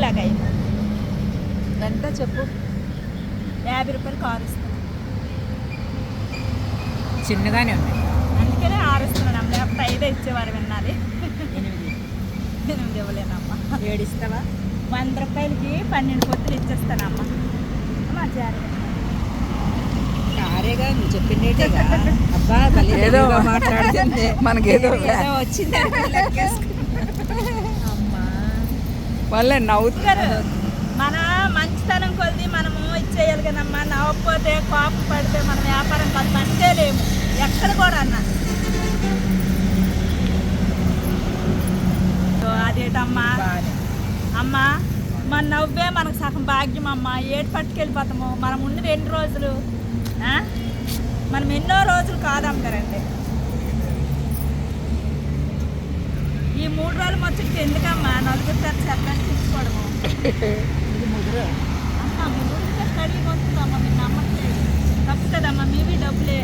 లాగా అయింది. ఎంత చెప్పు. 50 రూపాయలు కారు ఇస్తాను, చిన్నగానే ఉన్నాయి. అందుకనే 6 ఇస్తున్నాను. లేకపోతే 5 ఇచ్చేవారు విన్నది. 8 ఇవ్వలేనమ్మా. 7 ఇస్తావా? 100 రూపాయలకి 12 పొత్తులు ఇచ్చేస్తానమ్మా. అమ్మా జాగ్రత్త. కారేగా నువ్వు చెప్పిండేటేగా. అబ్బా తల్లి ఏదో మాట్లాడుతుంది, మనకేదో వచ్చింది. అమ్మా వాళ్ళే నవ్వుతారు. మన మంచితనం కొద్ది మనము ఇచ్చేయాలి కదమ్మా. నవ్వకపోతే కోపం పడితే మన వ్యాపారం కొంత మంచిదే లేము ఎక్కడ కూడా అన్న. అదేటమ్మా అమ్మా, మన నవ్వే మనకు సగం భాగ్యం అమ్మా. ఏడు పట్టుకెళ్ళిపోతాము. మనం ఉండి 2 రోజులు, మనం ఎన్నో రోజులు కాదమ్మగారండి. ఈ 3 రోజులు ముచ్చటికి ఎందుకమ్మా నలుగురు తరచు చెప్పడానికి తీసుకోవడము. అమ్మా మీ ఊరికే స్టడీ వస్తుందమ్మా, మీరు నమ్మట్లేదు. తప్పు కదమ్మా, మీవి డబ్బులే.